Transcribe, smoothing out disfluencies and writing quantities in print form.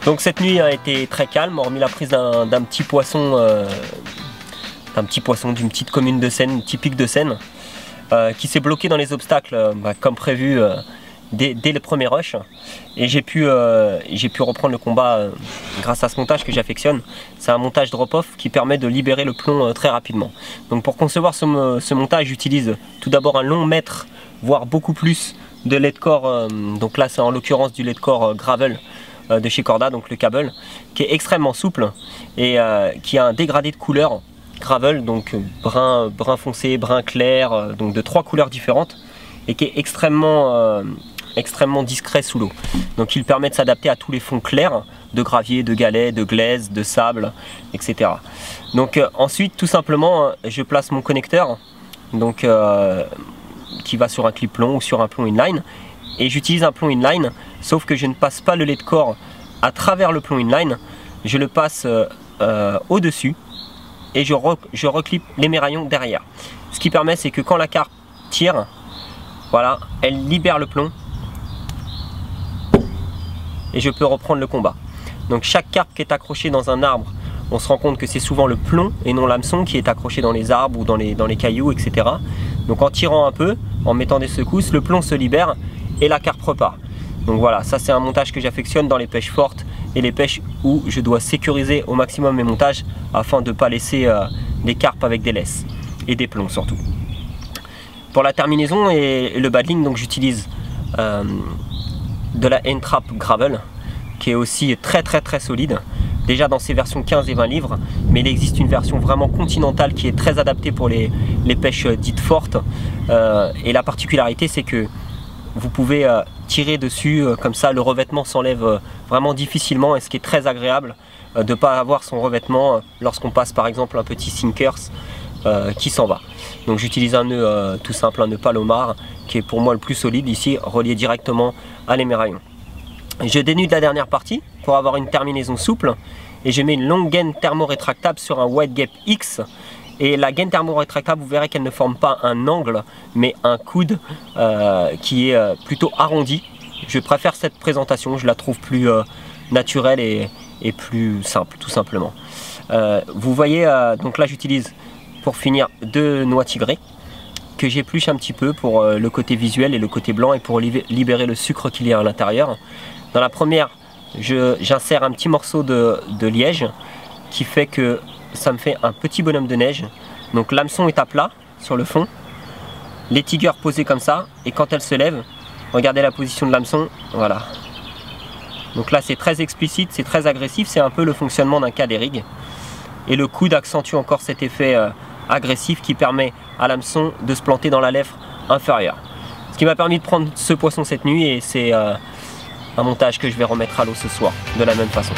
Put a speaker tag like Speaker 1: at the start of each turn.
Speaker 1: Donc cette nuit a été très calme, hormis la prise d'un petit poisson, d'une petite commune de Seine, typique de Seine, qui s'est bloqué dans les obstacles comme prévu dès le premier rush. Et j'ai pu reprendre le combat grâce à ce montage que j'affectionne. C'est un montage drop-off qui permet de libérer le plomb très rapidement. Donc pour concevoir ce montage, j'utilise tout d'abord un long mètre, voire beaucoup plus de lait de corps. Donc là c'est en l'occurrence du lait de corps Gravel de chez Corda, donc le câble, qui est extrêmement souple et qui a un dégradé de couleur Gravel, donc brun foncé, brun clair, donc de 3 couleurs différentes, et qui est extrêmement discret sous l'eau. Donc il permet de s'adapter à tous les fonds clairs, de gravier, de galets, de glaise, de sable, etc. Donc ensuite tout simplement je place mon connecteur, donc qui va sur un clip plomb ou sur un plomb inline, et j'utilise un plomb inline, sauf que je ne passe pas le lait de corps à travers le plomb inline, je le passe au-dessus et je reclippe l'émeraillon derrière. Ce qui permet, c'est que quand la carpe tire, voilà, elle libère le plomb et je peux reprendre le combat. Donc chaque carpe qui est accrochée dans un arbre, on se rend compte que c'est souvent le plomb et non l'hameçon qui est accroché dans les arbres ou dans les cailloux, etc. Donc en tirant un peu, en mettant des secousses, le plomb se libère et la carpe repart. Donc voilà, ça c'est un montage que j'affectionne dans les pêches fortes et les pêches où je dois sécuriser au maximum mes montages afin de ne pas laisser des carpes avec des laisses et des plombs surtout. Pour la terminaison et le battling, donc j'utilise de la N-Trap Gravel qui est aussi très solide, déjà dans ses versions 15 et 20 livres, mais il existe une version vraiment continentale qui est très adaptée pour les pêches dites fortes, et la particularité c'est que vous pouvez tirer dessus comme ça, le revêtement s'enlève vraiment difficilement, et ce qui est très agréable de ne pas avoir son revêtement lorsqu'on passe par exemple un petit sinkers qui s'en va. Donc j'utilise un nœud tout simple, un nœud Palomar qui est pour moi le plus solide ici, relié directement à l'émeraillon. Je dénude la dernière partie pour avoir une terminaison souple et je mets une longue gaine thermo-rétractable sur un White Gap X. Et la gaine thermo-rétractable, vous verrez qu'elle ne forme pas un angle, mais un coude qui est plutôt arrondi. Je préfère cette présentation, je la trouve plus naturelle et plus simple, tout simplement. Vous voyez, donc là j'utilise pour finir 2 noix tigrées que j'épluche un petit peu pour le côté visuel et le côté blanc et pour libérer le sucre qu'il y a à l'intérieur. Dans la première, j'insère un petit morceau de liège qui fait que ça me fait un petit bonhomme de neige. Donc l'hameçon est à plat sur le fond, les tigers posés comme ça, et quand elle se lève, regardez la position de l'hameçon, voilà. Donc là c'est très explicite, c'est très agressif, c'est un peu le fonctionnement d'un cas des rigs. Et le coude accentue encore cet effet agressif qui permet à l'hameçon de se planter dans la lèvre inférieure. Ce qui m'a permis de prendre ce poisson cette nuit, et c'est un montage que je vais remettre à l'eau ce soir de la même façon.